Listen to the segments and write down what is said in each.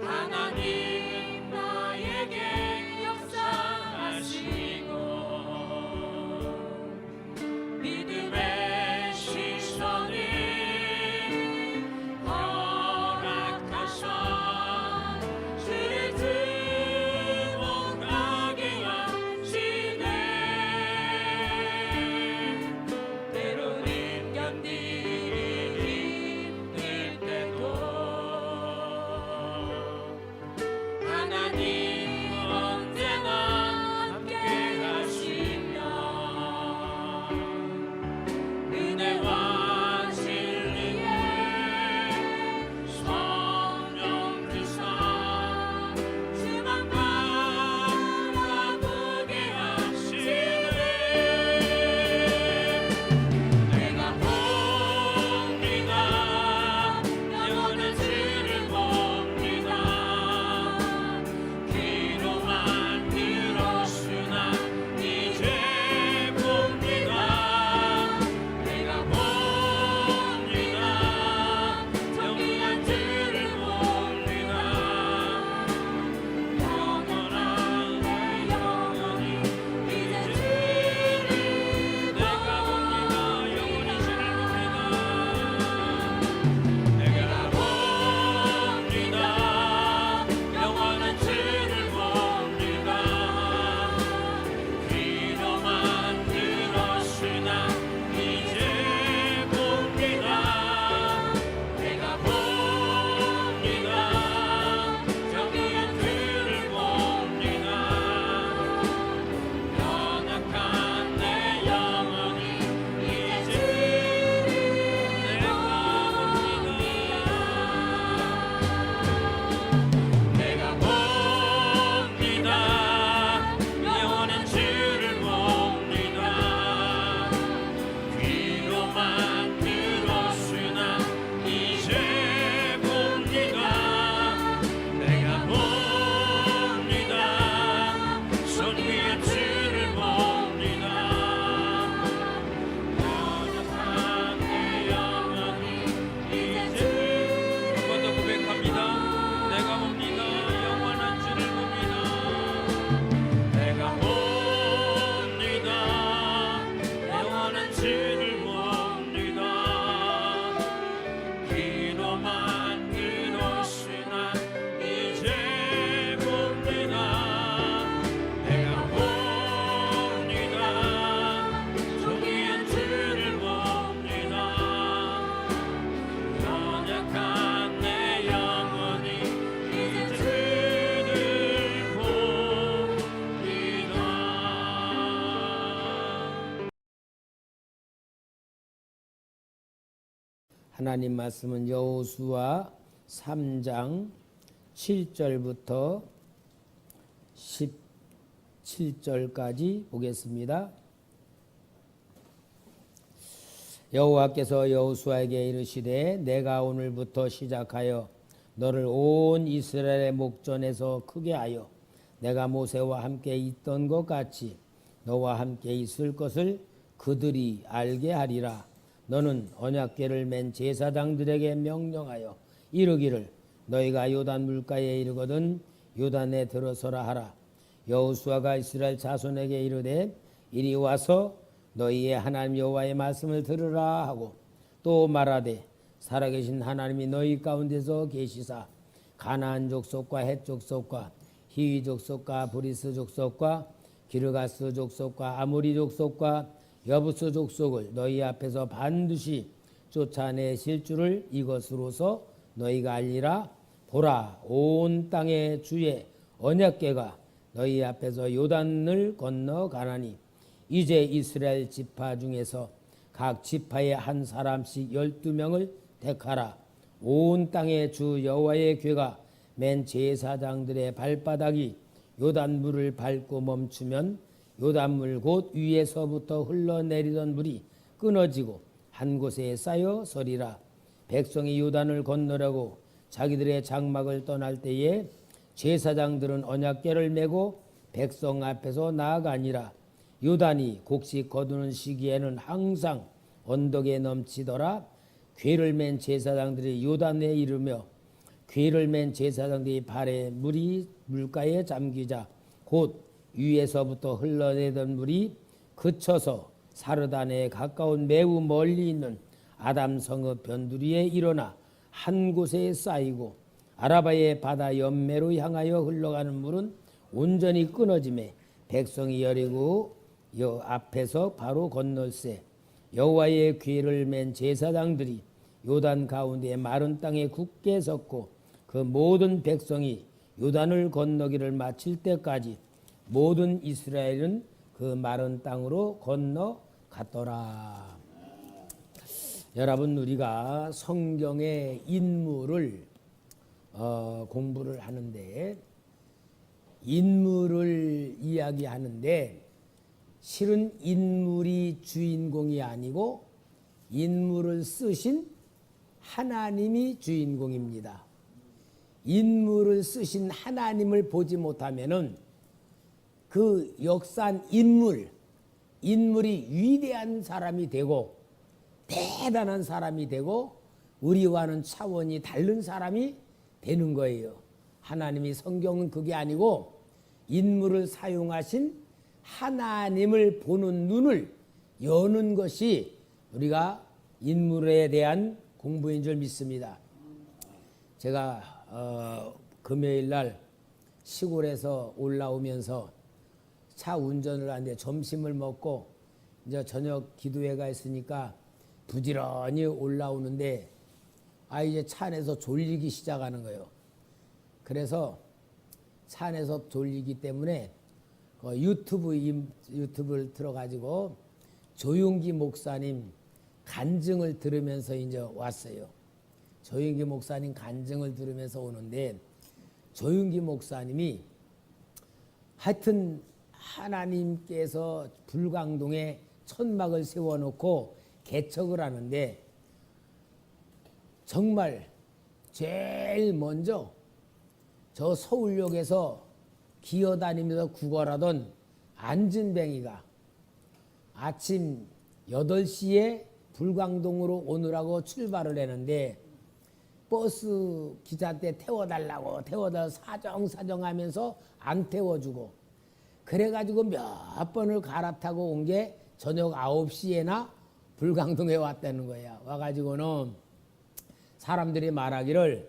하나님 나에게 역사하시고 믿음의 시선을 허락하사 주를 등원하게 하시네. 때로는 견디기 힘들 때도 하나님 언제나 함께 하시며 은혜와 진리에 성령 주사 주만 바라보게 하시네. 내가 봅니다. 영원한 주를 봅니다. 귀로만 들었으나 이제 봅니다. 내가 봅니다. 정의한 주를 봅니다. 영원한 내 영혼이 이제 주를 내가 봅니다. 영원히 주를 봅니다. 내가 봅니다. 영원한 주를 봅니다. 귀로만 들었으나 이제 봅니다. 내가 봅니다. 정의한 주를 봅니다. 연약한 내 영혼이 이제 내가 봅니다. 영원한 주를 봅니다. 귀로만 들었으나 이제 봅니다. 내가 봅니다. 손 위에 주를 봅니다. 연약한 내 영혼이 이제 한 번 더 고백합니다. 내가 봅니다. 영원한 주를 봅니다. 내가 봅니다. 영원한 주를 봅니다. 귀로만 들었으나 이제 봅니다. 내가 봅니다. 종이한 주를 봅니다. 연약한 내 영혼이 이제 주를 봅니다. 하나님 말씀은 여호수아 3장 7절부터 17절까지 보겠습니다. 여호와께서 여호수아에게 이르시되 내가 오늘부터 시작하여 너를 온 이스라엘의 목전에서 크게 하여 내가 모세와 함께 있던 것 같이 너와 함께 있을 것을 그들이 알게 하리라. 너는 언약궤를 맨 제사장들에게 명령하여 이르기를 너희가 요단 물가에 이르거든 요단에 들어서라 하라. 여호수아가 이스라엘 자손에게 이르되 이리 와서 너희의 하나님 여호와의 말씀을 들으라 하고 또 말하되 살아계신 하나님이 너희 가운데서 계시사 가나안 족속과 헷 족속과 히위 족속과 브리스 족속과 기르가스 족속과 아모리 족속과 여부스 족속을 너희 앞에서 반드시 쫓아내실 줄을 이것으로서 너희가 알리라. 보라, 온 땅의 주의 언약궤가 너희 앞에서 요단을 건너가나니 이제 이스라엘 지파 중에서 각 지파에 한 사람씩 12명을 택하라. 온 땅의 주 여호와의 궤가 맨 제사장들의 발바닥이 요단물을 밟고 멈추면 요단물 곧 위에서부터 흘러내리던 물이 끊어지고 한 곳에 쌓여 서리라. 백성이 요단을 건너려고 자기들의 장막을 떠날 때에 제사장들은 언약궤를 메고 백성 앞에서 나아가니라. 요단이 곡식 거두는 시기에는 항상 언덕에 넘치더라. 궤를 맨 제사장들이 요단에 이르며 궤를 맨 제사장들이 발에 물가에 잠기자 곧 위에서부터 흘러내던 물이 그쳐서 사르단에 가까운 매우 멀리 있는 아담 성읍 변두리에 일어나 한 곳에 쌓이고 아라바의 바다 연매로 향하여 흘러가는 물은 온전히 끊어지매 백성이 여리고 앞에서 바로 건널세 여호와의 궤를 맨 제사장들이 요단 가운데 마른 땅에 굳게 섰고 그 모든 백성이 요단을 건너기를 마칠 때까지 모든 이스라엘은 그 마른 땅으로 건너갔더라. 여러분, 우리가 성경의 인물을 공부를 하는데 인물을 이야기하는데 실은 인물이 주인공이 아니고 인물을 쓰신 하나님이 주인공입니다. 인물을 쓰신 하나님을 보지 못하면은 그 역사한 인물이 위대한 사람이 되고 대단한 사람이 되고 우리와는 차원이 다른 사람이 되는 거예요. 하나님이 성경은 그게 아니고 인물을 사용하신 하나님을 보는 눈을 여는 것이 우리가 인물에 대한 공부인 줄 믿습니다. 제가 금요일 날 시골에서 올라오면서 차 운전을 하는데 점심을 먹고 이제 저녁 기도회가 있으니까 부지런히 올라오는데 이제 차 안에서 졸리기 시작하는 거예요. 그래서 차 안에서 졸리기 때문에 유튜브를 틀어가지고 조용기 목사님 간증을 들으면서 이제 왔어요. 조용기 목사님 간증을 들으면서 오는데 조용기 목사님이 하여튼 하나님께서 불광동에 천막을 세워놓고 개척을 하는데 정말 제일 먼저 저 서울역에서 기어다니면서 구걸하던 안진뱅이가 아침 8시에 불광동으로 오느라고 출발을 했는데 버스 기사한테 태워달라고 사정하면서 안 태워주고 그래가지고 몇 번을 갈아타고 온 게 저녁 9시에나 불광동에 왔다는 거야. 와가지고는 사람들이 말하기를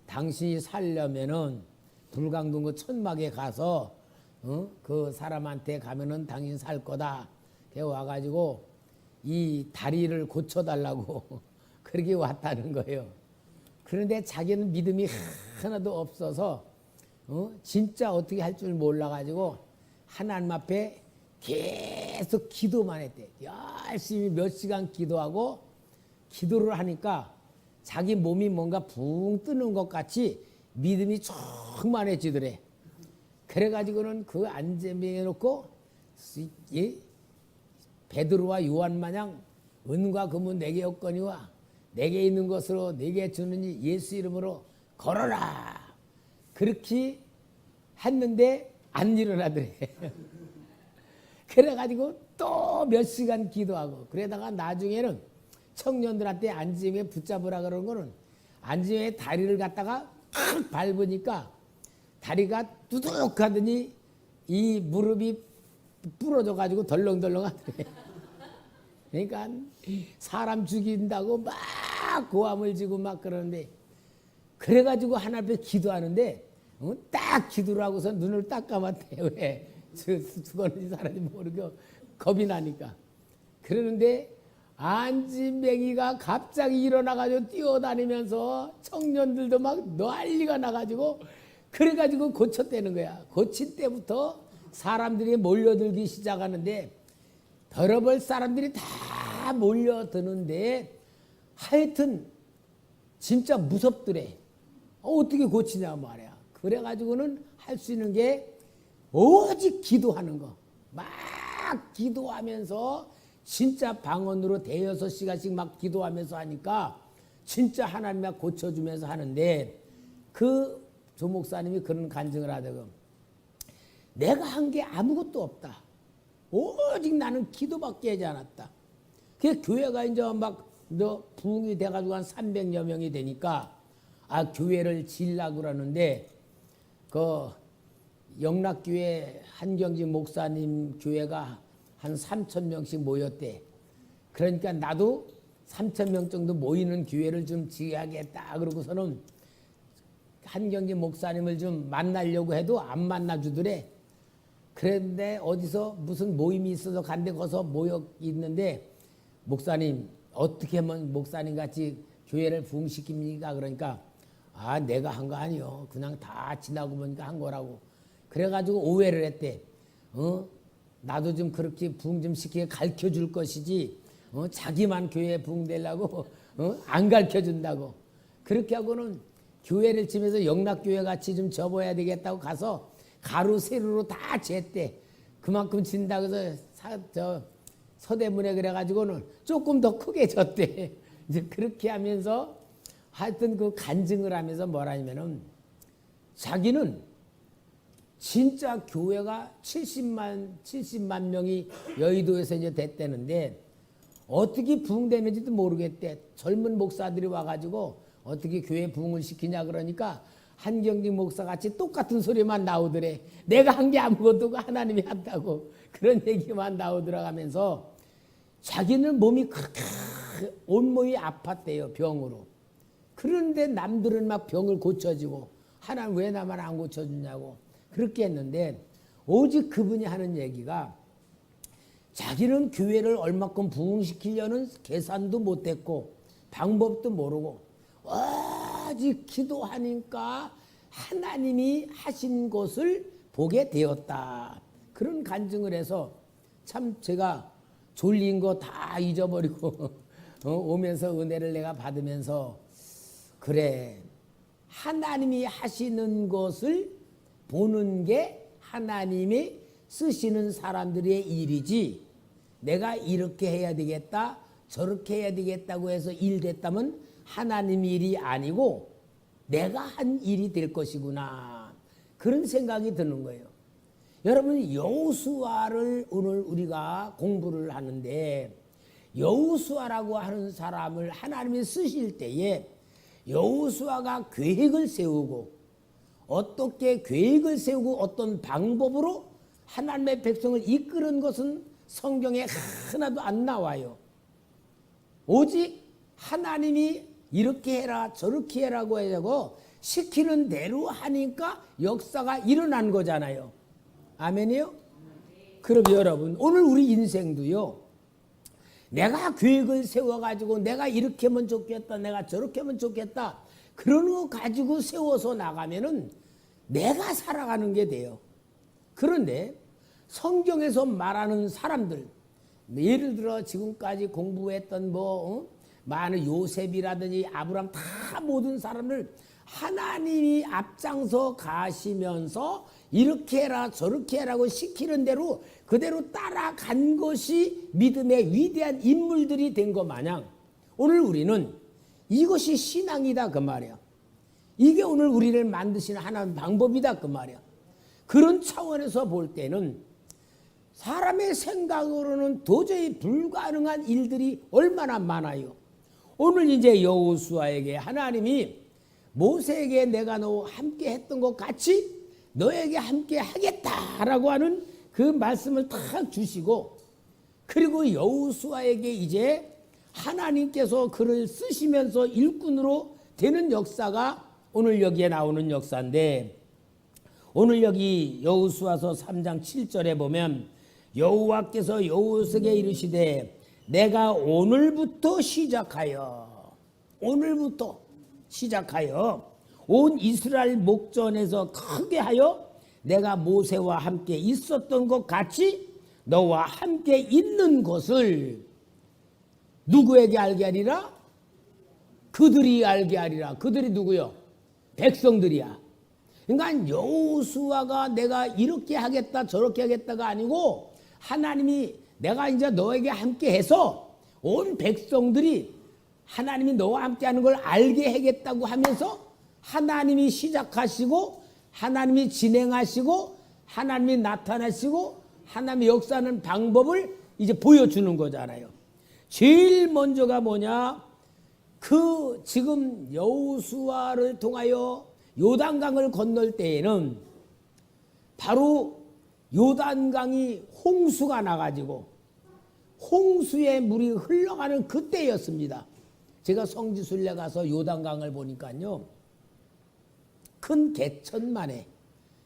당신이 살려면은 불광동 그 천막에 가서 그 사람한테 가면은 당신 살 거다. 그래 와가지고 이 다리를 고쳐달라고 그렇게 왔다는 거예요. 그런데 자기는 믿음이 하나도 없어서 진짜 어떻게 할 줄 몰라가지고 하나님 앞에 계속 기도만 했대. 열심히 몇 시간 기도하고 기도를 하니까 자기 몸이 뭔가 붕 뜨는 것 같이 믿음이 충만해지더래. 그래가지고는 그 안재명해 놓고 베드로와 요한 마냥 은과 금은 내게 없거니와 내게 있는 것으로 내게 주느니 예수 이름으로 걸어라. 그렇게 했는데 안 일어나더래. 그래가지고 또 몇 시간 기도하고 그러다가 나중에는 청년들한테 안지명에 붙잡으라 그러는 거는 안지명의 다리를 갖다가 탁 밟으니까 다리가 두둑하더니 이 무릎이 부러져가지고 덜렁덜렁 하더래. 그러니까 사람 죽인다고 막 고함을 지고 막 그러는데 그래가지고 하나님 앞에 기도하는데 딱 기도를 하고서 눈을 딱 감았대. 왜? 죽었는지 살았는지 모르고 겁이 나니까. 그러는데 안진뱅이가 갑자기 일어나가지고 뛰어다니면서 청년들도 막 난리가 나가지고 그래가지고 고쳤다는 거야. 고칠 때부터 사람들이 몰려들기 시작하는데 더러벌 사람들이 다 몰려드는데 하여튼 진짜 무섭더래. 어떻게 고치냐 말이야. 그래가지고는 할 수 있는 게 오직 기도하는 거. 막 기도하면서 진짜 방언으로 대여섯 시간씩 막 기도하면서 하니까 진짜 하나님이 고쳐주면서 하는데 그 조 목사님이 그런 간증을 하더군. 내가 한 게 아무것도 없다. 오직 나는 기도밖에 하지 않았다. 그 교회가 이제 막 너 부흥이 돼가지고 한 300여 명이 되니까 교회를 지으려고 그러는데 그 영락교회 한경직 목사님 교회가 한 3,000명씩 모였대. 그러니까 나도 3,000명 정도 모이는 교회를 좀 지어야겠다. 그러고서는 한경직 목사님을 좀 만나려고 해도 안 만나주더래. 그런데 어디서 무슨 모임이 있어서 간데 거기서 모여 있는데 목사님 어떻게 하면 목사님 같이 교회를 부흥시킵니까? 그러니까 내가 한 거 아니요. 그냥 다 지나고 보니까 한 거라고. 그래가지고 오해를 했대. 나도 좀 그렇게 부흥 좀 시키게 가르쳐 줄 것이지. 자기만 교회에 부흥되려고 안 가르쳐 준다고. 그렇게 하고는 교회를 치면서 영락교회 같이 좀 접어야 되겠다고 가서 가루 세로로 다 쟀대. 그만큼 진다고 해서 서대문에 그래가지고는 조금 더 크게 졌대. 이제 그렇게 하면서 하여튼 그 간증을 하면서 뭐라냐면은 자기는 진짜 교회가 70만 명이 여의도에서 이제 됐다는데 어떻게 부흥되는지도 모르겠대. 젊은 목사들이 와가지고 어떻게 교회 부흥을 시키냐 그러니까 한경직 목사 같이 똑같은 소리만 나오더래. 내가 한 게 아무것도 없고 하나님이 한다고 그런 얘기만 나오더라가면서 자기는 몸이 그렇게 온몸이 아팠대요. 병으로. 그런데 남들은 막 병을 고쳐지고 하나는 왜 나만 안 고쳐주냐고 그렇게 했는데 오직 그분이 하는 얘기가 자기는 교회를 얼마큼 부흥시키려는 계산도 못했고 방법도 모르고 오직 기도하니까 하나님이 하신 것을 보게 되었다. 그런 간증을 해서 참 제가 졸린 거 다 잊어버리고 오면서 은혜를 내가 받으면서 그래 하나님이 하시는 것을 보는 게 하나님이 쓰시는 사람들의 일이지 내가 이렇게 해야 되겠다 저렇게 해야 되겠다고 해서 일 됐다면 하나님 일이 아니고 내가 한 일이 될 것이구나 그런 생각이 드는 거예요. 여러분 여호수아를 오늘 우리가 공부를 하는데 여호수아라고 하는 사람을 하나님이 쓰실 때에 여호수아가 계획을 세우고 어떻게 계획을 세우고 어떤 방법으로 하나님의 백성을 이끄는 것은 성경에 하나도 안 나와요. 오직 하나님이 이렇게 해라 저렇게 해라고 하고 시키는 대로 하니까 역사가 일어난 거잖아요. 아멘이요? 그럼 여러분 오늘 우리 인생도요. 내가 계획을 세워가지고 내가 이렇게 하면 좋겠다 내가 저렇게 하면 좋겠다 그런 거 가지고 세워서 나가면은 내가 살아가는 게 돼요. 그런데 성경에서 말하는 사람들 예를 들어 지금까지 공부했던 많은 요셉이라든지 아브람 다 모든 사람을 하나님이 앞장서 가시면서 이렇게 해라 저렇게 해라고 시키는 대로 그대로 따라간 것이 믿음의 위대한 인물들이 된 것 마냥 오늘 우리는 이것이 신앙이다 그 말이야. 이게 오늘 우리를 만드시는 하나님 방법이다 그 말이야. 그런 차원에서 볼 때는 사람의 생각으로는 도저히 불가능한 일들이 얼마나 많아요. 오늘 이제 여호수아에게 하나님이 모세에게 내가 너와 함께 했던 것 같이 너에게 함께 하겠다라고 하는 그 말씀을 딱 주시고 그리고 여호수아에게 이제 하나님께서 그를 쓰시면서 일꾼으로 되는 역사가 오늘 여기에 나오는 역사인데 오늘 여기 여호수아서 3장 7절에 보면 여호와께서 여호수아에게 이르시되 내가 오늘부터 시작하여 온 이스라엘 목전에서 크게 하여 내가 모세와 함께 있었던 것 같이 너와 함께 있는 것을 누구에게 알게 하리라? 그들이 알게 하리라. 그들이 누구요? 백성들이야. 그러니까 여호수아가 내가 이렇게 하겠다 저렇게 하겠다가 아니고 하나님이 내가 이제 너에게 함께 해서 온 백성들이 하나님이 너와 함께 하는 걸 알게 하겠다고 하면서 하나님이 시작하시고 하나님이 진행하시고 하나님이 나타나시고 하나님이 역사하는 방법을 이제 보여주는 거잖아요. 제일 먼저가 뭐냐? 그 지금 여호수아를 통하여 요단강을 건널 때에는 바로 요단강이 홍수가 나가지고 홍수의 물이 흘러가는 그때였습니다. 제가 성지순례 가서 요단강을 보니까요, 큰 개천만에,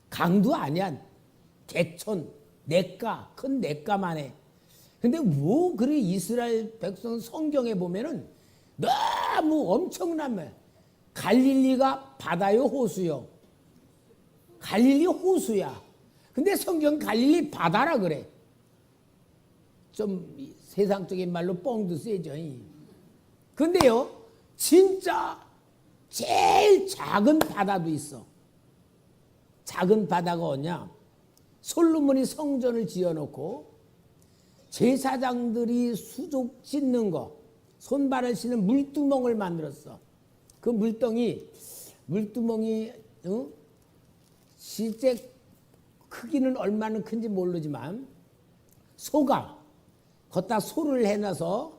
강도 아니야, 개천, 냇가, 큰 냇가만에. 근데 뭐 그래 이스라엘 백성 성경에 보면은 너무 엄청난, 갈릴리가 바다요 호수요? 갈릴리 호수야. 근데 성경 갈릴리 바다라 그래. 좀 세상적인 말로 뻥도 세죠. 근데요, 진짜 제일 작은 바다도 있어. 작은 바다가 어냐? 솔로몬이 성전을 지어놓고 제사장들이 수족 씻는 거, 손발을 씻는 물두멍을 만들었어. 그 물두멍이 실제 크기는 얼마나 큰지 모르지만 소가 걷다 소를 해놔서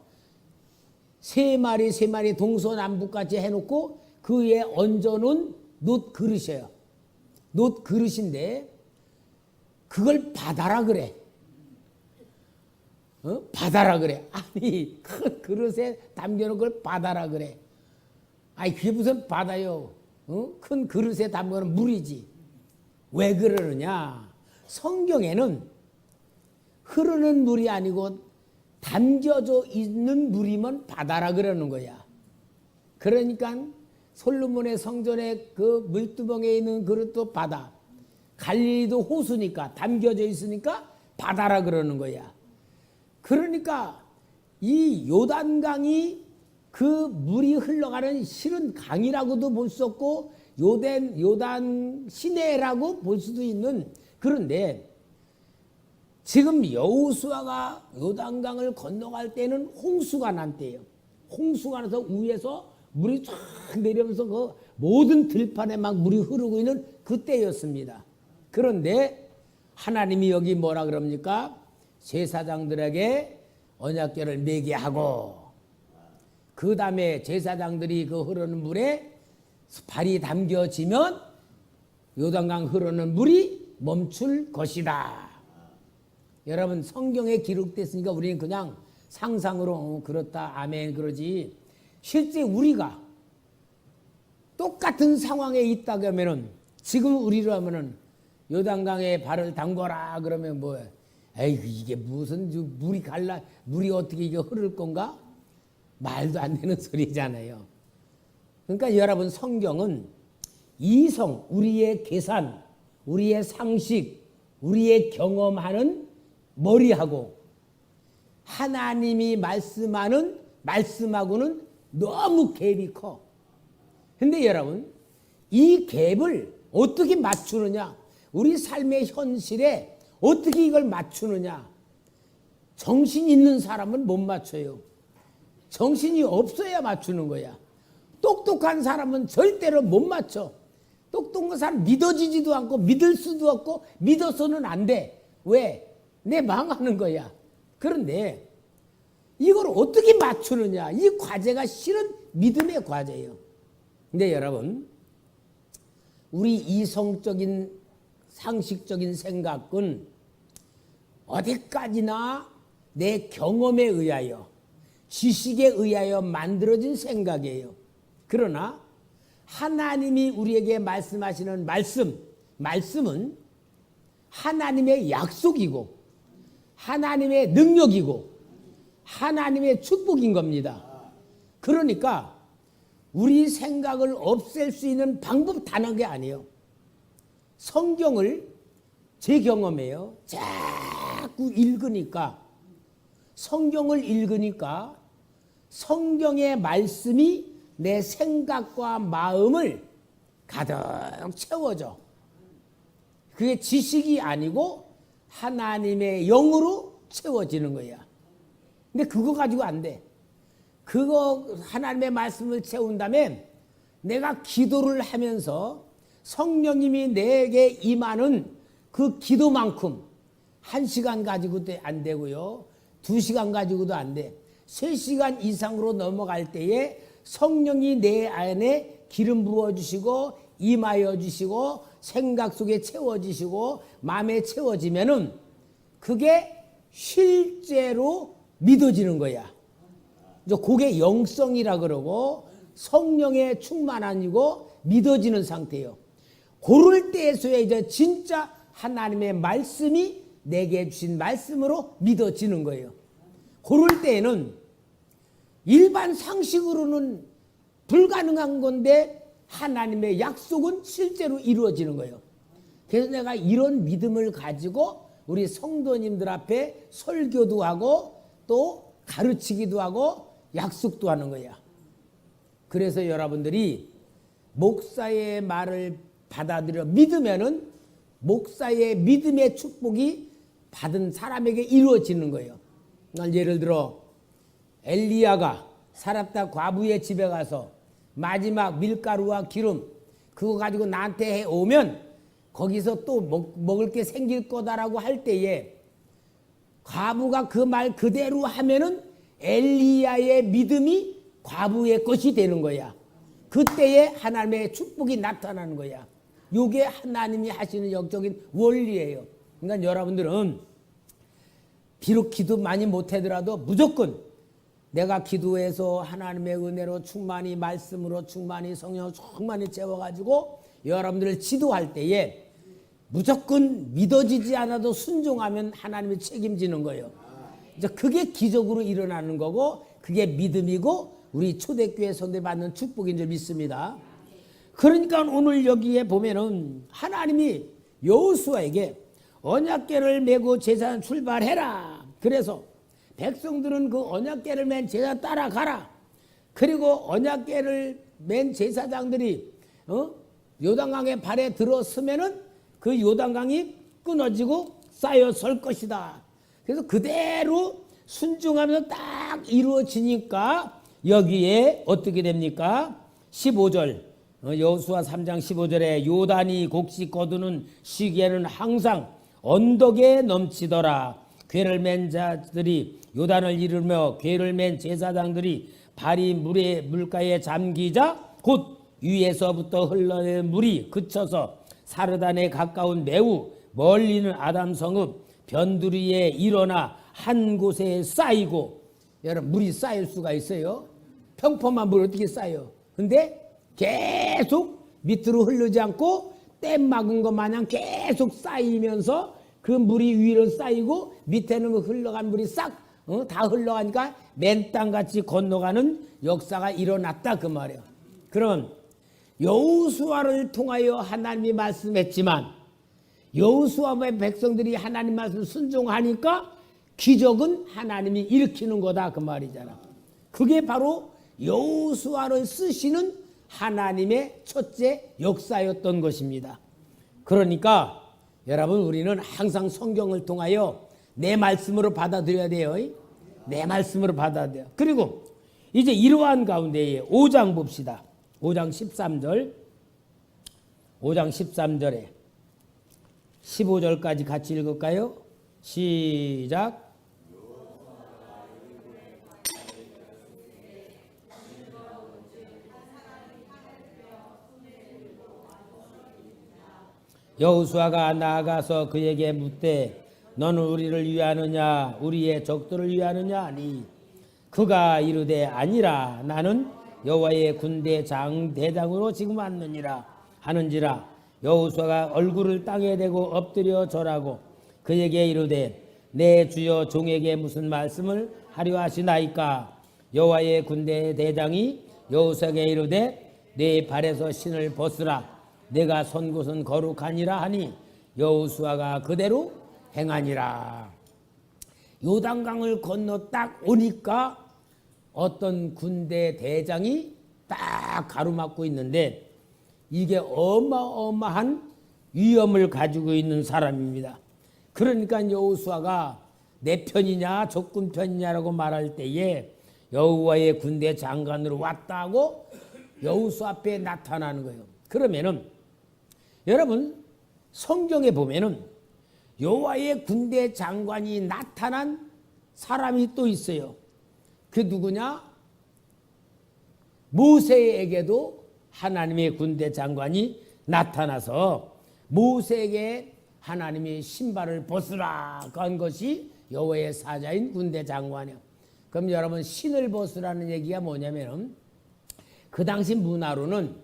세 마리 동서남북같이 해놓고 그 위에 얹어놓은 놋 그릇이에요. 놋 그릇인데 그걸 바다라 그래. 바다라 그래. 아니 큰 그릇에 담겨놓은 걸 바다라 그래. 아니 그게 무슨 바다요? 큰 그릇에 담겨놓은 물이지. 왜 그러느냐? 성경에는 흐르는 물이 아니고 담겨져 있는 물이면 바다라 그러는 거야. 그러니까 솔로몬의 성전에 그 물두멍에 있는 그릇도 바다, 갈릴리도 호수니까 담겨져 있으니까 바다라 그러는 거야. 그러니까 이 요단강이 그 물이 흘러가는 실은 강이라고도 볼 수 없고 요단 시내라고 볼 수도 있는, 그런데 지금 여호수아가 요단강을 건너갈 때는 홍수가 난 때예요. 홍수가 나서 위에서 물이 쫙 내려오면서 그 모든 들판에 막 물이 흐르고 있는 그때였습니다. 그런데 하나님이 여기 뭐라 그럽니까? 제사장들에게 언약궤를 매게 하고 그 다음에 제사장들이 그 흐르는 물에 발이 담겨지면 요단강 흐르는 물이 멈출 것이다. 여러분 성경에 기록됐으니까 우리는 그냥 상상으로 그렇다 아멘 그러지, 실제 우리가 똑같은 상황에 있다고 하면은 지금 우리로 하면은 요단강에 발을 담궈라 그러면 뭐야? 에이 이게 무슨 물이 어떻게 이게 흐를 건가? 말도 안 되는 소리잖아요. 그러니까 여러분 성경은 이성, 우리의 계산, 우리의 상식, 우리의 경험하는 머리하고 하나님이 말씀하는 말씀하고는 너무 갭이 커. 근데 여러분 이 갭을 어떻게 맞추느냐? 우리 삶의 현실에 어떻게 이걸 맞추느냐? 정신 있는 사람은 못 맞춰요. 정신이 없어야 맞추는 거야. 똑똑한 사람은 절대로 못 맞춰. 똑똑한 사람 믿어지지도 않고 믿을 수도 없고 믿어서는 안 돼. 왜? 내 망하는 거야. 그런데 이걸 어떻게 맞추느냐? 이 과제가 실은 믿음의 과제예요. 근데 여러분 우리 이성적인 상식적인 생각은 어디까지나 내 경험에 의하여 지식에 의하여 만들어진 생각이에요. 그러나 하나님이 우리에게 말씀하시는 말씀은 하나님의 약속이고 하나님의 능력이고 하나님의 축복인 겁니다. 그러니까 우리 생각을 없앨 수 있는 방법 단 한 게 아니에요. 성경을 제 경험이에요. 자꾸 읽으니까 성경을 읽으니까 성경의 말씀이 내 생각과 마음을 가득 채워줘. 그게 지식이 아니고 하나님의 영으로 채워지는 거야. 근데 그거 가지고 안 돼. 그거 하나님의 말씀을 채운다면 내가 기도를 하면서 성령님이 내게 임하는 그 기도만큼 1시간 가지고도 안 되고요. 2시간 가지고도 안 돼. 3시간 이상으로 넘어갈 때에 성령이 내 안에 기름 부어주시고 임하여 주시고 생각 속에 채워지시고 마음에 채워지면은 그게 실제로 믿어지는 거야. 그게 영성이라 그러고 성령의 충만함이고 믿어지는 상태예요. 그럴 때에서야 이제 진짜 하나님의 말씀이 내게 주신 말씀으로 믿어지는 거예요. 그럴 때에는 일반 상식으로는 불가능한 건데 하나님의 약속은 실제로 이루어지는 거예요. 그래서 내가 이런 믿음을 가지고 우리 성도님들 앞에 설교도 하고 또 가르치기도 하고 약속도 하는 거야. 그래서 여러분들이 목사의 말을 받아들여 믿으면은 목사의 믿음의 축복이 받은 사람에게 이루어지는 거예요. 예를 들어 엘리야가 사렙다 과부의 집에 가서 마지막 밀가루와 기름 그거 가지고 나한테 해오면 거기서 또 먹을 게 생길 거다라고 할 때에 과부가 그 말 그대로 하면은 엘리야의 믿음이 과부의 것이 되는 거야. 그때에 하나님의 축복이 나타나는 거야. 이게 하나님이 하시는 영적인 원리예요. 그러니까 여러분들은 비록 기도 많이 못하더라도 무조건 내가 기도해서 하나님의 은혜로 충만히 말씀으로 충만히 성령으로 충만히 채워가지고 여러분들을 지도할 때에 무조건 믿어지지 않아도 순종하면 하나님이 책임지는 거예요. 이제 그게 기적으로 일어나는 거고 그게 믿음이고 우리 초대교회 성도에 받는 축복인 줄 믿습니다. 그러니까 오늘 여기에 보면은 하나님이 여호수아에게 언약궤를 메고 제사장 출발해라. 그래서 백성들은 그 언약궤를 맨 제사 따라가라. 그리고 언약궤를 맨 제사장들이 요단강에 발에 들어서면은 그 요단강이 끊어지고 쌓여 설 것이다. 그래서 그대로 순종하면서 딱 이루어지니까 여기에 어떻게 됩니까? 15절 여호수아 3장 15절에 요단이 곡식 거두는 시기에는 항상 언덕에 넘치더라. 궤를 맨 자들이 요단을 이르며 궤를 맨 제사장들이 발이 물가에 잠기자 곧 위에서부터 흘러내는 물이 그쳐서 사르단에 가까운 매우 멀리 있는 아담 성읍 변두리에 일어나 한 곳에 쌓이고. 여러분 물이 쌓일 수가 있어요. 평범한 물 어떻게 쌓여? 근데 계속 밑으로 흐르지 않고 댐 막은 것 마냥 계속 쌓이면서 그 물이 위로 쌓이고 밑에는 흘러간 물이 싹 다 흘러가니까 맨 땅같이 건너가는 역사가 일어났다 그 말이에요. 그럼 여호수아를 통하여 하나님이 말씀했지만 여호수아의 백성들이 하나님 말씀 순종하니까 기적은 하나님이 일으키는 거다 그 말이잖아. 그게 바로 여호수아를 쓰시는 하나님의 첫째 역사였던 것입니다. 그러니까 여러분 우리는 항상 성경을 통하여 내 말씀으로 받아들여야 돼요. 내 말씀으로 받아들여야 돼요. 그리고 이제 이러한 가운데에 5장 봅시다. 5장 13절 5장 13절에 15절까지 같이 읽을까요? 시작. 여호수아가 나아가서 그에게 묻되 너는 우리를 위하느냐 우리의 적들을 위하느냐 하니 그가 이르되 아니라 나는 여호와의 군대 대장으로 지금 왔느니라 하는지라. 여호수아가 얼굴을 땅에 대고 엎드려 절하고 그에게 이르되 내 주여 종에게 무슨 말씀을 하려 하시나이까. 여호와의 군대 대장이 여호수아에게 이르되 내 발에서 신을 벗으라. 내가 선 곳은 거룩하니라 하니 여호수아가 그대로 행하니라. 요단강을 건너 딱 오니까 어떤 군대 대장이 딱 가로막고 있는데 이게 어마어마한 위험을 가지고 있는 사람입니다. 그러니까 여호수아가 내 편이냐 적군 편이냐라고 말할 때에 여호와의 군대 장관으로 왔다고 여호수아 앞에 나타나는 거예요. 그러면은 여러분 성경에 보면은 여호와의 군대 장관이 나타난 사람이 또 있어요. 그 누구냐? 모세에게도 하나님의 군대 장관이 나타나서 모세에게 하나님이 신발을 벗으라 한 것이 여호와의 사자인 군대 장관이요. 그럼 여러분 신을 벗으라는 얘기가 뭐냐면 그 당시 문화로는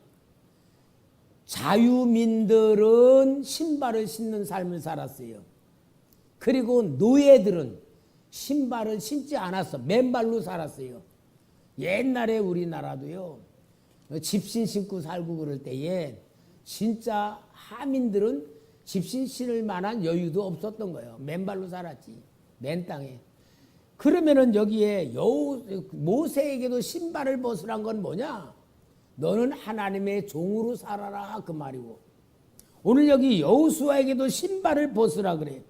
자유민들은 신발을 신는 삶을 살았어요. 그리고 노예들은 신발을 신지 않았어. 맨발로 살았어요. 옛날에 우리나라도요. 집신 신고 살고 그럴 때에 진짜 하민들은 집신 신을 만한 여유도 없었던 거예요. 맨발로 살았지. 맨 땅에. 그러면은 여기에 모세에게도 신발을 벗으란 건 뭐냐? 너는 하나님의 종으로 살아라 그 말이고, 오늘 여기 여호수아에게도 신발을 벗으라 그래.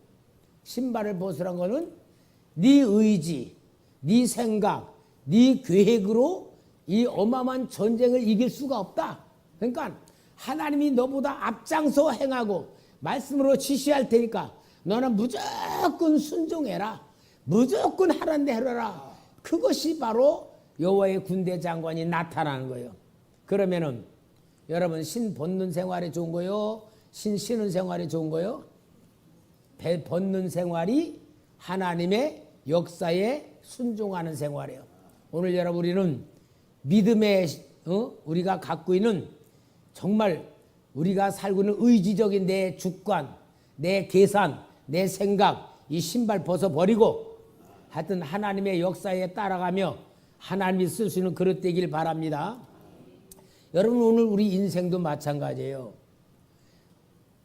신발을 벗으란 거는 네 의지, 네 생각, 네 계획으로 이 어마어마한 전쟁을 이길 수가 없다. 그러니까 하나님이 너보다 앞장서 행하고 말씀으로 지시할 테니까 너는 무조건 순종해라. 무조건 하란 대로 해라. 그것이 바로 여호와의 군대 장관이 나타나는 거예요. 그러면은 여러분 신 벗는 생활이 좋은 거요? 신 신은 생활이 좋은 거요? 벗는 생활이 하나님의 역사에 순종하는 생활이에요. 오늘 여러분 우리는 믿음의 우리가 갖고 있는 정말 우리가 살고 있는 의지적인 내 주관, 내 계산, 내 생각 이 신발 벗어버리고 하여튼 하나님의 역사에 따라가며 하나님이 쓸 수 있는 그릇 되길 바랍니다. 여러분 오늘 우리 인생도 마찬가지예요.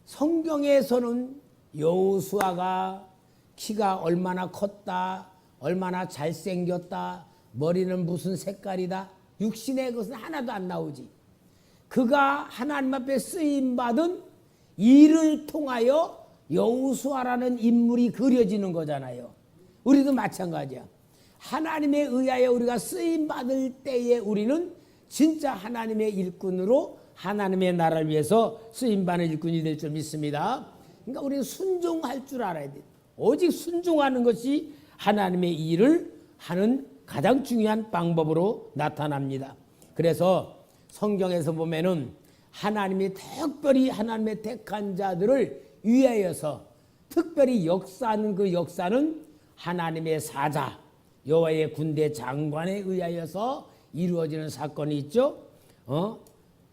성경에서는 여호수아가 키가 얼마나 컸다, 얼마나 잘생겼다, 머리는 무슨 색깔이다, 육신의 것은 하나도 안 나오지. 그가 하나님 앞에 쓰임받은 일을 통하여 여호수아라는 인물이 그려지는 거잖아요. 우리도 마찬가지야. 하나님에 의하여 우리가 쓰임받을 때에 우리는 진짜 하나님의 일꾼으로 하나님의 나라를 위해서 쓰임받는 일꾼이 될 줄 믿습니다. 그러니까 우리는 순종할 줄 알아야 돼. 오직 순종하는 것이 하나님의 일을 하는 가장 중요한 방법으로 나타납니다. 그래서 성경에서 보면은 하나님이 특별히 하나님의 택한 자들을 위하여서 특별히 역사하는 그 역사는 하나님의 사자 여호와의 군대 장관에 의하여서 이루어지는 사건이 있죠.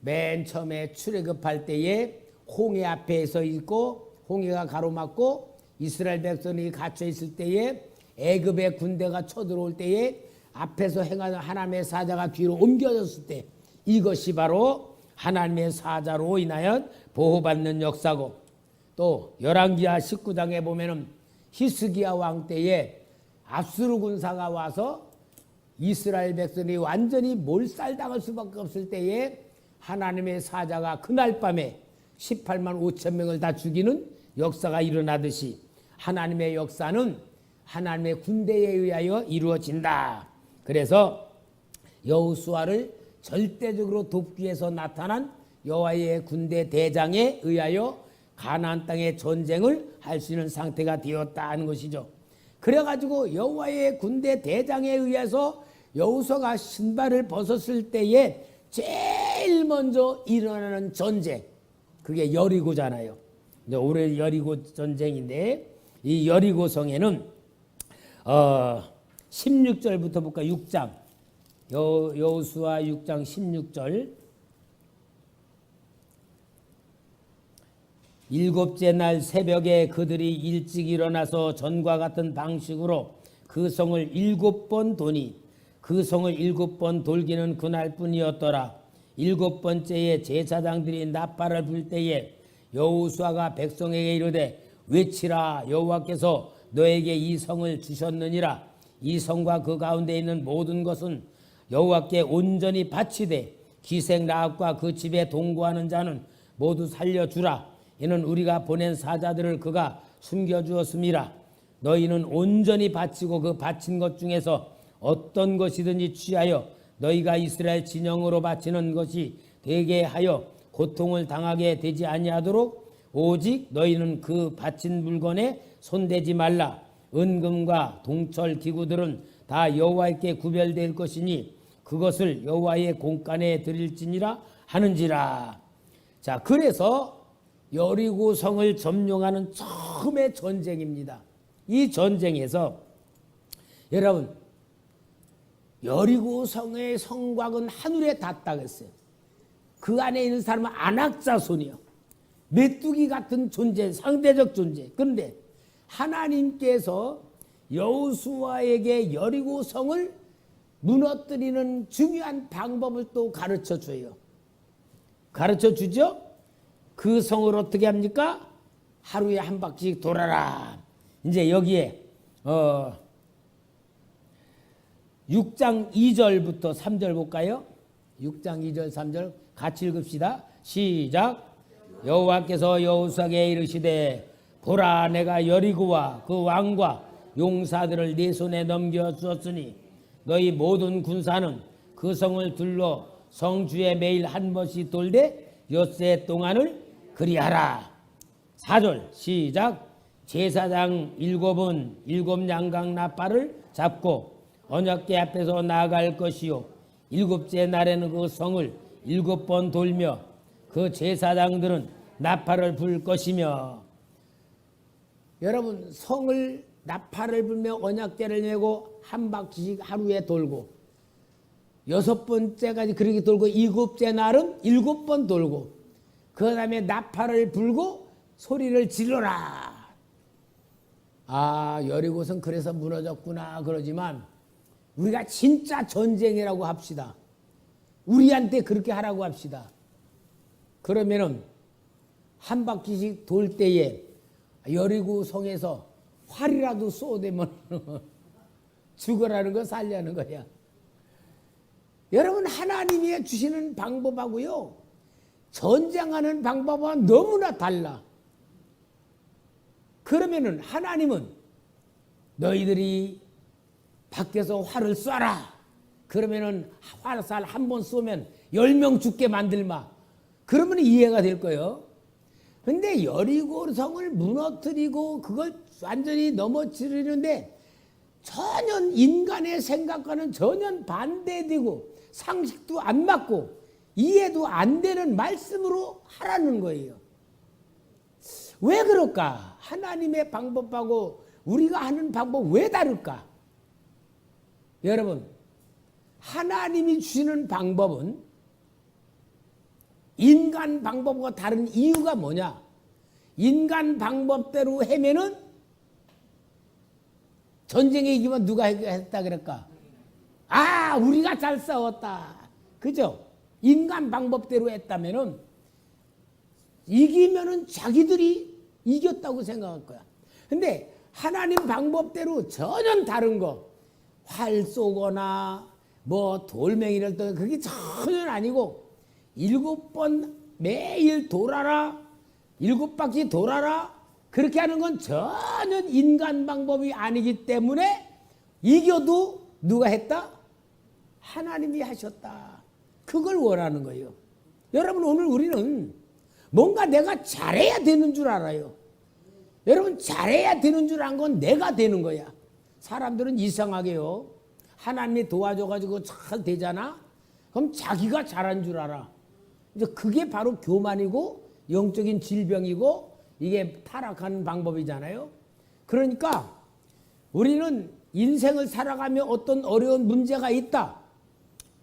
맨 처음에 출애굽할 때에 홍해 앞에 서 있고 홍해가 가로막고 이스라엘 백성이 갇혀 있을 때에 애굽의 군대가 쳐들어올 때에 앞에서 행하는 하나님의 사자가 뒤로 옮겨졌을 때 이것이 바로 하나님의 사자로 인하여 보호받는 역사고, 또 열왕기하 19장에 보면은 히스기야 왕 때에 압수르 군사가 와서 이스라엘 백성이 완전히 몰살당할 수밖에 없을 때에 하나님의 사자가 그날 밤에 18만 5천 명을 다 죽이는 역사가 일어나듯이 하나님의 역사는 하나님의 군대에 의하여 이루어진다. 그래서 여호수아를 절대적으로 돕기 위해서 나타난 여호와의 군대 대장에 의하여 가나안 땅의 전쟁을 할 수 있는 상태가 되었다는 것이죠. 그래가지고 여호와의 군대 대장에 의해서 여호수아가 신발을 벗었을 때에 제일 먼저 일어나는 전쟁, 그게 여리고잖아요. 올해 여리고 전쟁인데 이 여리고성에는 16절부터 볼까? 6장 여호수아 6장 16절. 일곱째 날 새벽에 그들이 일찍 일어나서 전과 같은 방식으로 그 성을 7번 도니 그 성을 7번 돌기는 그날뿐이었더라. 7번째에 제사장들이 나팔을 불 때에 여호수아가 백성에게 이르되 외치라. 여호와께서 너에게 이 성을 주셨느니라. 이 성과 그 가운데 있는 모든 것은 여호와께 온전히 바치되 기생 라합과 그 집에 동거하는 자는 모두 살려주라. 이는 우리가 보낸 사자들을 그가 숨겨주었음이라. 너희는 온전히 바치고 그 바친 것 중에서 어떤 것이든지 취하여 너희가 이스라엘 진영으로 바치는 것이 되게 하여 고통을 당하게 되지 아니하도록 오직 너희는 그 바친 물건에 손대지 말라. 은금과 동철 기구들은 다 여호와께 구별될 것이니 그것을 여호와의 공간에 드릴지니라 하는지라. 자, 그래서 여리고 성을 점령하는 처음의 전쟁입니다. 이 전쟁에서 여러분 여리고 성의 성곽은 하늘에 닿았다고 했어요. 그 안에 있는 사람은 안악자손이요. 메뚜기 같은 존재, 상대적 존재. 그런데 하나님께서 여호수아에게 여리고 성을 무너뜨리는 중요한 방법을 또 가르쳐 줘요. 가르쳐 주죠. 그 성을 어떻게 합니까? 하루에 한 바퀴씩 돌아라. 이제 여기에 6장 2절부터 3절 볼까요? 6장 2절 3절 같이 읽읍시다. 시작. 여호와께서 여호수아에게 이르시되 보라, 내가 여리고와 그 왕과 용사들을 네 손에 넘겨 주었으니 너희 모든 군사는 그 성을 둘러 성주에 매일 한 번씩 돌되 엿새 동안을 그리하라. 4절 시작. 제사장 7은 7 양각 나팔을 잡고 언약궤 앞에서 나아갈 것이요 7째 날에는 그 성을 7번 돌며 그 제사장들은 나팔을 불 것이며. 여러분 성을 나팔을 불며 언약궤를 메고 한 바퀴씩 하루에 돌고 6번째까지 그렇게 돌고 7째 날은 7번 돌고 그 다음에 나팔을 불고 소리를 질러라. 아, 여리고성 그래서 무너졌구나 그러지만 우리가 진짜 전쟁이라고 합시다. 우리한테 그렇게 하라고 합시다. 그러면은 한 바퀴씩 돌 때에 여리고성에서 활이라도 쏘대면 죽어라는 거 살려는 거야. 여러분 하나님이 주시는 방법하고요 전쟁하는 방법은 너무나 달라. 그러면은 하나님은 너희들이 밖에서 활을 쏴라. 그러면은 활살 한 번 쏘면 10명 죽게 만들마. 그러면 이해가 될 거예요. 근데 여리고성을 무너뜨리고 그걸 완전히 넘어뜨리는데 전혀 인간의 생각과는 전혀 반대되고 상식도 안 맞고 이해도 안 되는 말씀으로 하라는 거예요. 왜 그럴까? 하나님의 방법하고 우리가 하는 방법 왜 다를까? 여러분 하나님이 주시는 방법은 인간 방법과 다른 이유가 뭐냐? 인간 방법대로 하면은 전쟁에 이기면 누가 했다 그럴까? 아, 우리가 잘 싸웠다. 그죠? 인간 방법대로 했다면은 이기면은 자기들이 이겼다고 생각할 거야. 근데 하나님 방법대로 전혀 다른 거, 활 쏘거나 뭐 돌멩이를 떠 그게 전혀 아니고 7번 매일 돌아라, 7바퀴 돌아라 그렇게 하는 건 전혀 인간 방법이 아니기 때문에 이겨도 누가 했다? 하나님이 하셨다. 그걸 원하는 거예요. 여러분 오늘 우리는 뭔가 내가 잘해야 되는 줄 알아요. 여러분 잘해야 되는 줄 안 건 내가 되는 거야. 사람들은 이상하게요. 하나님이 도와줘가지고 잘 되잖아. 그럼 자기가 잘한 줄 알아. 이제 그게 바로 교만이고 영적인 질병이고 이게 타락하는 방법이잖아요. 그러니까 우리는 인생을 살아가며 어떤 어려운 문제가 있다.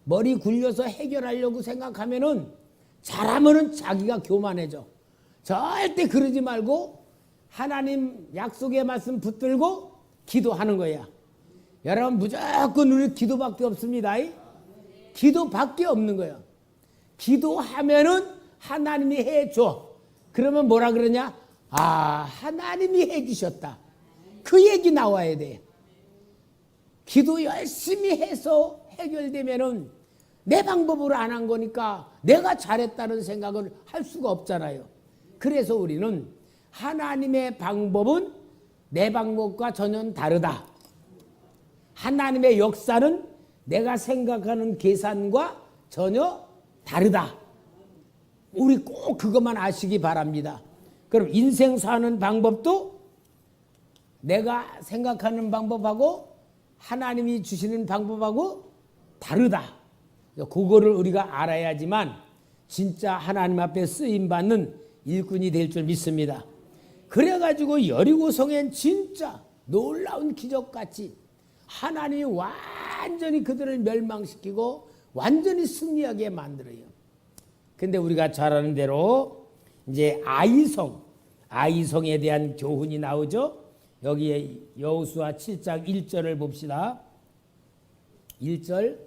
머리 굴려서 해결하려고 생각하면은 잘하면은 자기가 교만해져. 절대 그러지 말고 하나님 약속의 말씀 붙들고 기도하는 거야. 여러분 무조건 우리 기도밖에 없습니다. 기도밖에 없는 거야. 기도하면은 하나님이 해줘. 그러면 뭐라 그러냐? 아, 하나님이 해주셨다. 그 얘기 나와야 돼. 기도 열심히 해서 해결되면은 내 방법으로 안 한 거니까 내가 잘했다는 생각을 할 수가 없잖아요. 그래서 우리는 하나님의 방법은 내 방법과 전혀 다르다. 하나님의 역사는 내가 생각하는 계산과 전혀 다르다. 우리 꼭 그것만 아시기 바랍니다. 그럼 인생 사는 방법도 내가 생각하는 방법하고 하나님이 주시는 방법하고 다르다. 그거를 우리가 알아야지만 진짜 하나님 앞에 쓰임받는 일꾼이 될 줄 믿습니다. 그래가지고 여리고성엔 진짜 놀라운 기적같이 하나님이 완전히 그들을 멸망시키고 완전히 승리하게 만들어요. 근데 우리가 잘 아는 대로 이제 아이성에 대한 교훈이 나오죠. 여기에 여호수아 7장 1절을 봅시다. 1절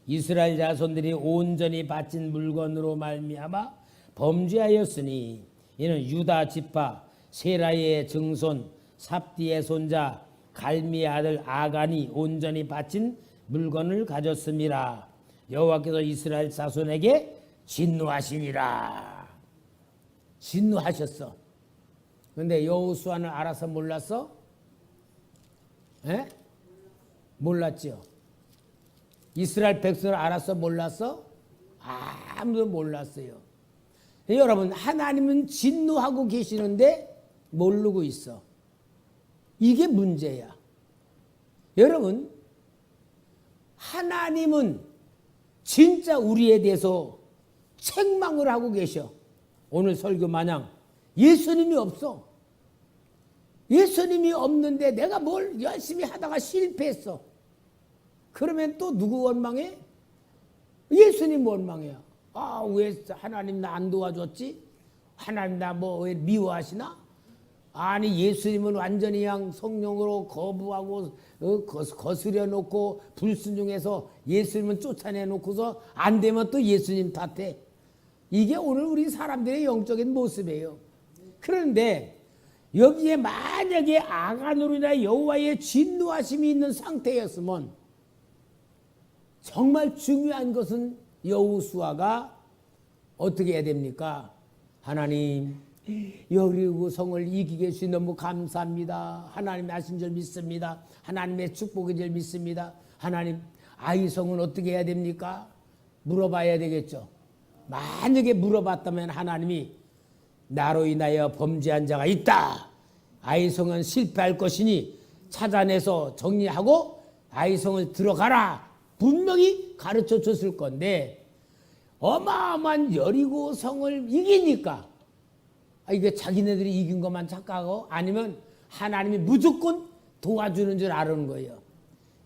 이스라엘 자손들이 온전히 바친 물건으로 말미암아 범죄하였으니 이는 유다 지파 세라의 증손 삽디의 손자 갈미의 아들 아간이 온전히 바친 물건을 가졌음이라. 여호와께서 이스라엘 자손에게 진노하시니라. 진노하셨어. 그런데 여호수아는 알아서 몰랐어? 몰랐죠. 이스라엘 백성을 알아서 몰랐어? 아무도 몰랐어요. 여러분, 하나님은 진노하고 계시는데 모르고 있어. 이게 문제야. 여러분, 하나님은 진짜 우리에 대해서 책망을 하고 계셔. 오늘 설교 마냥 예수님이 없어. 예수님이 없는데 내가 뭘 열심히 하다가 실패했어. 그러면 또 누구 원망해? 예수님 원망해요. 아, 왜 하나님 나 안 도와줬지? 하나님 나 뭐 왜 미워하시나? 아니, 예수님은 완전히 그냥 성령으로 거부하고 거스려 놓고 불순종해서 예수님은 쫓아내 놓고서 안 되면 또 예수님 탓해. 이게 오늘 우리 사람들의 영적인 모습이에요. 그런데 여기에 만약에 아간으로 인하여 여호와의 진노하심이 있는 상태였으면 정말 중요한 것은 여호수아가 어떻게 해야 됩니까? 하나님, 여리고성을 이기게 해주시 너무 감사합니다. 하나님이 하신 줄 믿습니다. 하나님의 축복인 줄 믿습니다. 하나님, 아이성은 어떻게 해야 됩니까? 물어봐야 되겠죠. 만약에 물어봤다면 하나님이 나로 인하여 범죄한 자가 있다. 아이성은 실패할 것이니 찾아내서 정리하고 아이성을 들어가라. 분명히 가르쳐 줬을 건데 어마어마한 여리고성을 이기니까 이게 자기네들이 이긴 것만 착각하고 아니면 하나님이 무조건 도와주는 줄 아는 거예요.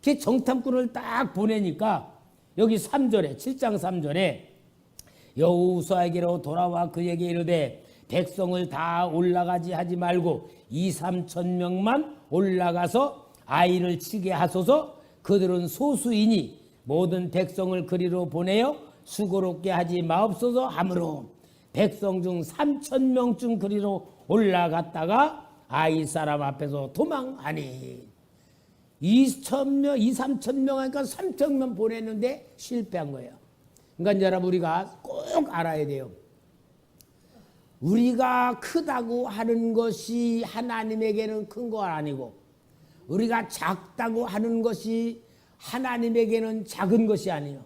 그 정탐꾼을 딱 보내니까 여기 3절에 7장 3절에 여호수아에게로 돌아와 그에게 이르되 백성을 다 올라가지 하지 말고 2-3천 명만 올라가서 아이를 치게 하소서. 그들은 소수이니 모든 백성을 그리로 보내어 수고롭게 하지 마옵소서 하므로 백성 중 3천 명쯤 그리로 올라갔다가 아이 사람 앞에서 도망하니 2-3천 명 하니까 3천 명 보냈는데 실패한 거예요. 그러니까 여러분, 우리가 꼭 알아야 돼요. 우리가 크다고 하는 것이 하나님에게는 큰 거 아니고 우리가 작다고 하는 것이 하나님에게는 작은 것이 아니에요.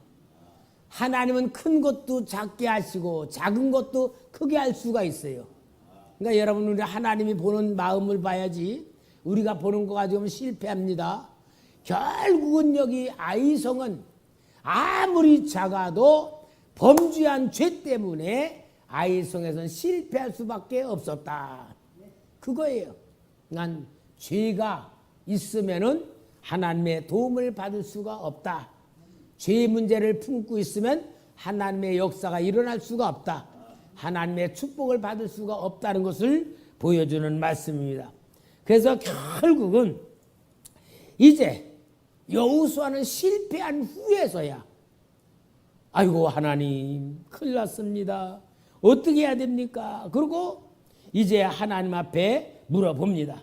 하나님은 큰 것도 작게 하시고 작은 것도 크게 할 수가 있어요. 그러니까 여러분, 우리 하나님이 보는 마음을 봐야지 우리가 보는 거 가지고는 실패합니다. 결국은 여기 아이성은 아무리 작아도 범죄한 죄 때문에 아이성에서는 실패할 수밖에 없었다. 그거예요. 난 죄가 있으면은 하나님의 도움을 받을 수가 없다. 죄 문제를 품고 있으면 하나님의 역사가 일어날 수가 없다. 하나님의 축복을 받을 수가 없다는 것을 보여주는 말씀입니다. 그래서 결국은 이제 여호수아는 실패한 후에서야 아이고 하나님 큰일 났습니다. 어떻게 해야 됩니까? 그리고 이제 하나님 앞에 물어봅니다.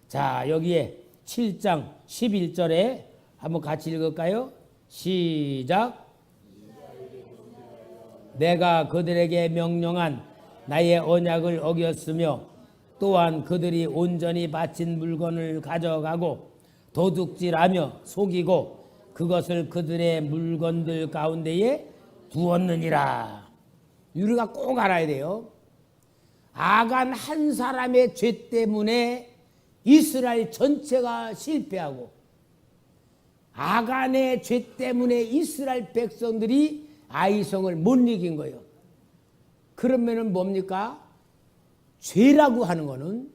자, 여기에 7장 11절에 한번 같이 읽을까요? 시작. 내가 그들에게 명령한 나의 언약을 어겼으며 또한 그들이 온전히 바친 물건을 가져가고 도둑질하며 속이고 그것을 그들의 물건들 가운데에 두었느니라. 우리가 꼭 알아야 돼요. 아간 한 사람의 죄 때문에 이스라엘 전체가 실패하고 아간의 죄 때문에 이스라엘 백성들이 아이성을 못 이긴 거예요. 그러면은 뭡니까? 죄라고 하는 거는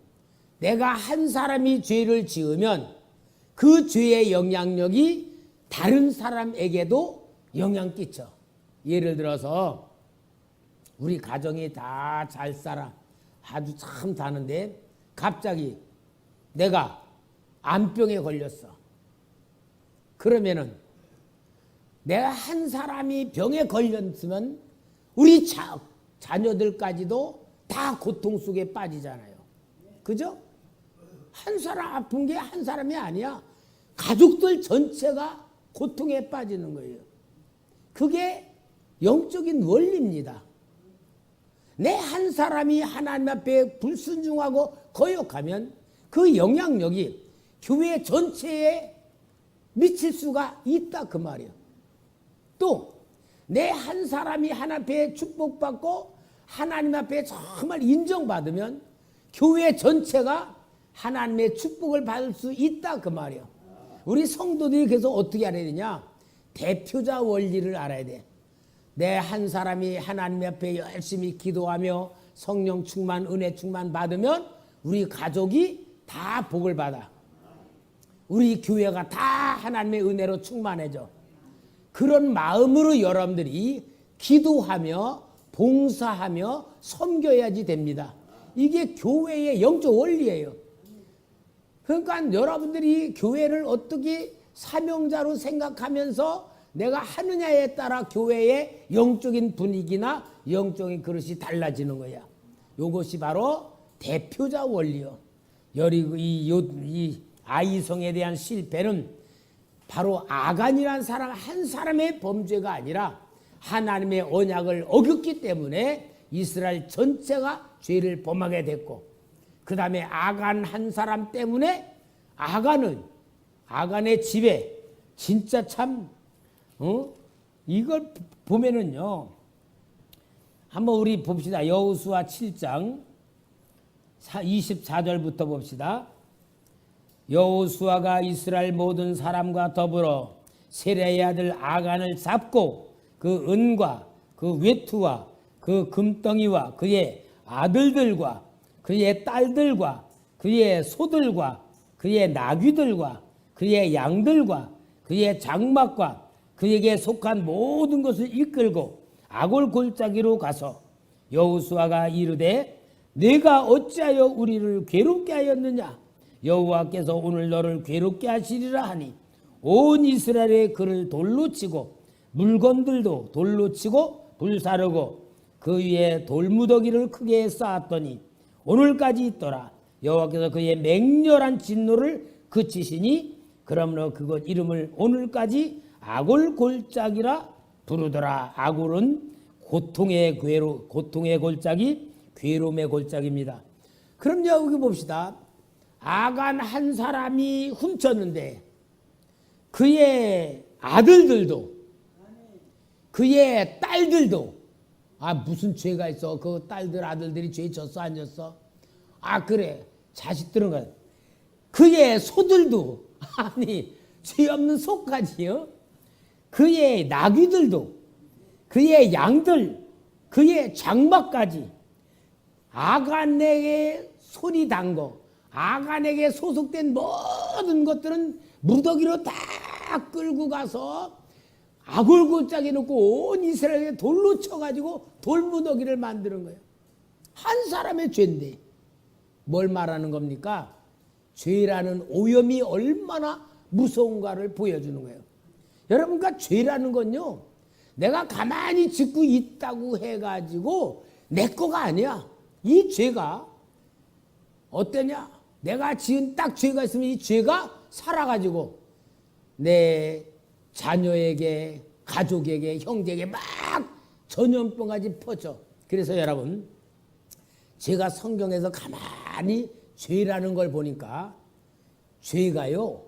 내가 한 사람이 죄를 지으면 그 죄의 영향력이 다른 사람에게도 영향 끼쳐. 예를 들어서 우리 가정이 다 잘 살아. 아주 참 사는데 갑자기 내가 암병에 걸렸어. 그러면은 내가 한 사람이 병에 걸렸으면 우리 자녀들까지도 다 고통 속에 빠지잖아요. 그죠? 한 사람 아픈 게 한 사람이 아니야. 가족들 전체가 고통에 빠지는 거예요. 그게 영적인 원리입니다. 내 한 사람이 하나님 앞에 불순종하고 거역하면 그 영향력이 교회 전체에 미칠 수가 있다 그 말이에요. 또 내 한 사람이 하나님 앞에 축복받고 하나님 앞에 정말 인정받으면 교회 전체가 하나님의 축복을 받을 수 있다 그 말이에요. 우리 성도들이 그래서 어떻게 알아야 되냐? 대표자 원리를 알아야 돼. 내 한 사람이 하나님 앞에 열심히 기도하며 성령 충만, 은혜 충만 받으면 우리 가족이 다 복을 받아. 우리 교회가 다 하나님의 은혜로 충만해져. 그런 마음으로 여러분들이 기도하며 봉사하며 섬겨야지 됩니다. 이게 교회의 영적 원리예요. 그러니까 여러분들이 교회를 어떻게 사명자로 생각하면서 내가 하느냐에 따라 교회의 영적인 분위기나 영적인 그릇이 달라지는 거야. 이것이 바로 대표자 원리요. 이 아이성에 대한 실패는 바로 아간이라는 사람 한 사람의 범죄가 아니라 하나님의 언약을 어겼기 때문에 이스라엘 전체가 죄를 범하게 됐고, 그 다음에 아간 한 사람 때문에 아간의 집에 진짜 참 이걸 보면은요, 한번 우리 봅시다. 여호수아 7장 24절부터 봅시다. 여호수아가 이스라엘 모든 사람과 더불어 세례의 아들 아간을 잡고 그 은과 그 외투와 그 금덩이와 그의 아들들과 그의 딸들과 그의 소들과 그의 나귀들과 그의 양들과 그의 장막과 그에게 속한 모든 것을 이끌고 아골 골짜기로 가서 여호수아가 이르되 내가 어찌하여 우리를 괴롭게 하였느냐? 여호와께서 오늘 너를 괴롭게 하시리라 하니 온 이스라엘의 그를 돌로 치고 물건들도 돌로 치고 불사르고 그 위에 돌무더기를 크게 쌓았더니 오늘까지 있더라. 여호와께서 그의 맹렬한 진노를 그치시니 그러므로 그것 이름을 오늘까지 아골 골짜기라 부르더라. 아골은 고통의 골짜기, 괴로움의 골짜기입니다. 그럼 여기 봅시다. 아간 한 사람이 훔쳤는데 그의 아들들도 그의 딸들도 무슨 죄가 있어? 그 딸들 아들들이 죄 졌어 안 졌어? 그래 자식들은 그의 소들도 죄 없는 소까지요. 그의 나귀들도 그의 양들 그의 장막까지 아간에게 손이 단 거, 아간에게 소속된 모든 것들은 무더기로 다 끌고 가서 아골골짜기 놓고 온 이스라엘에 돌로 쳐가지고 돌무더기를 만드는 거예요. 한 사람의 죄인데 뭘 말하는 겁니까? 죄라는 오염이 얼마나 무서운가를 보여주는 거예요. 여러분, 그러니까 죄라는 건요, 내가 가만히 짓고 있다고 해가지고 내 거가 아니야. 이 죄가 어떠냐? 내가 지은 딱 죄가 있으면 이 죄가 살아가지고 내 자녀에게, 가족에게, 형제에게 막 전염병까지 퍼져. 그래서 여러분, 제가 성경에서 가만히 죄라는 걸 보니까 죄가요,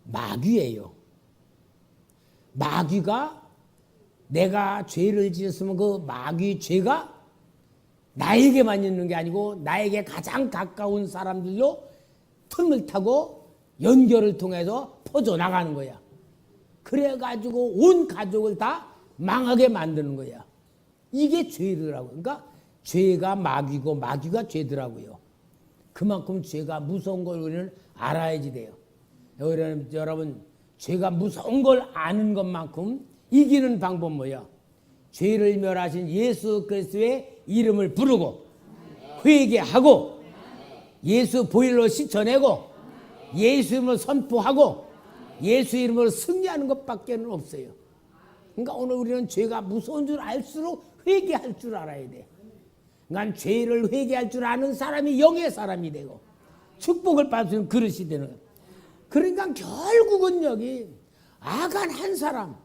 마귀예요. 마귀가 내가 죄를 지었으면 그 마귀 죄가 나에게만 있는 게 아니고 나에게 가장 가까운 사람들로 틈을 타고 연결을 통해서 퍼져나가는 거야. 그래가지고 온 가족을 다 망하게 만드는 거야. 이게 죄더라고요. 그러니까 죄가 마귀고 마귀가 죄더라고요. 그만큼 죄가 무서운 걸 우리는 알아야지 돼요. 여러분 죄가 무서운 걸 아는 것만큼 이기는 방법 뭐야? 죄를 멸하신 예수 그리스도의 이름을 부르고 회개하고 예수 보혈로 씻어내고 예수 이름으로 선포하고 예수 이름으로 승리하는 것밖에는 없어요. 그러니까 오늘 우리는 죄가 무서운 줄 알수록 회개할 줄 알아야 돼. 그러니까 죄를 회개할 줄 아는 사람이 영의 사람이 되고 축복을 받을 수 있는 그릇이 되는 거예요. 그러니까 결국은 여기 아간 한 사람,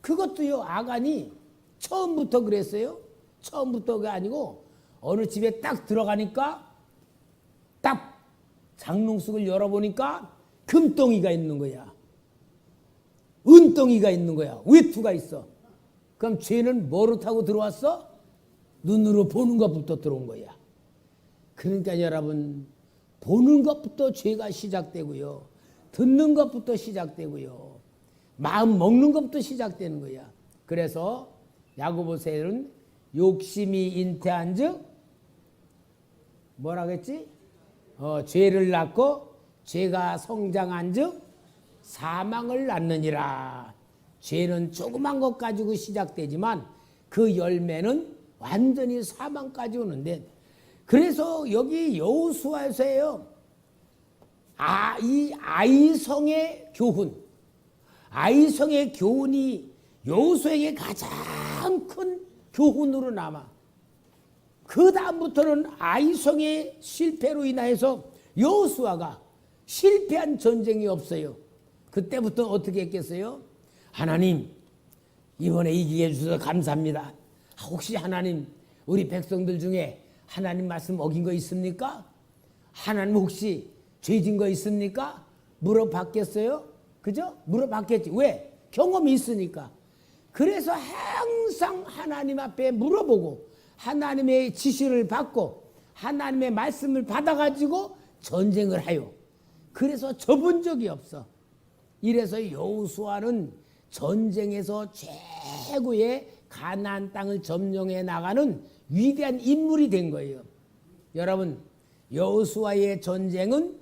그것도요, 아간이 처음부터 그랬어요. 처음부터가 아니고 어느 집에 딱 들어가니까 딱 장롱쑥을 열어보니까 금덩이가 있는 거야. 은덩이가 있는 거야. 외투가 있어. 그럼 죄는 뭐로 타고 들어왔어? 눈으로 보는 것부터 들어온 거야. 그러니까 여러분, 보는 것부터 죄가 시작되고요. 듣는 것부터 시작되고요. 마음 먹는 것부터 시작되는 거야. 그래서 야고보서에는 욕심이 잉태한 즉 뭐라 그랬지? 죄를 낳고 죄가 성장한 즉 사망을 낳느니라. 죄는 조그만 것 가지고 시작되지만 그 열매는 완전히 사망까지 오는데, 그래서 여기 여호수아서예요. 이 아이성의 교훈, 아이성의 교훈이 여호수아에게 가장 큰 교훈으로 남아. 그 다음부터는 아이성의 실패로 인하여서 여호수아가 실패한 전쟁이 없어요. 그때부터 어떻게 했겠어요? 하나님, 이번에 이기게 해주셔서 감사합니다. 혹시 하나님, 우리 백성들 중에 하나님 말씀 어긴 거 있습니까? 하나님 혹시 죄진 거 있습니까? 물어봤겠어요? 그죠? 물어봤겠지. 왜? 경험이 있으니까. 그래서 항상 하나님 앞에 물어보고 하나님의 지시를 받고 하나님의 말씀을 받아가지고 전쟁을 하요. 그래서 접은 적이 없어. 이래서 여호수아는 전쟁에서 최고의 가나안 땅을 점령해 나가는 위대한 인물이 된 거예요. 여러분, 여호수아의 전쟁은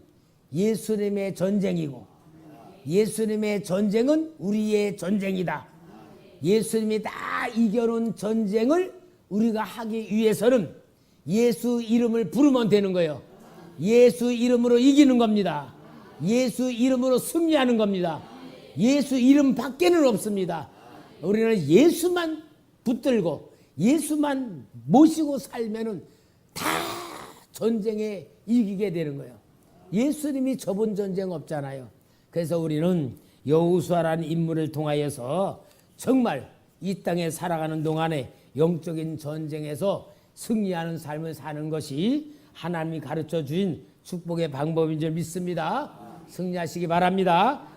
예수님의 전쟁이고 예수님의 전쟁은 우리의 전쟁이다. 예수님이 다 이겨놓은 전쟁을 우리가 하기 위해서는 예수 이름을 부르면 되는 거예요. 예수 이름으로 이기는 겁니다. 예수 이름으로 승리하는 겁니다. 예수 이름 밖에는 없습니다. 우리는 예수만 붙들고 예수만 모시고 살면은 다 전쟁에 이기게 되는 거예요. 예수님이 접은 전쟁 없잖아요. 그래서 우리는 여호수아라는 인물을 통하여서 정말 이 땅에 살아가는 동안에 영적인 전쟁에서 승리하는 삶을 사는 것이 하나님이 가르쳐 주신 축복의 방법인 줄 믿습니다. 승리하시기 바랍니다.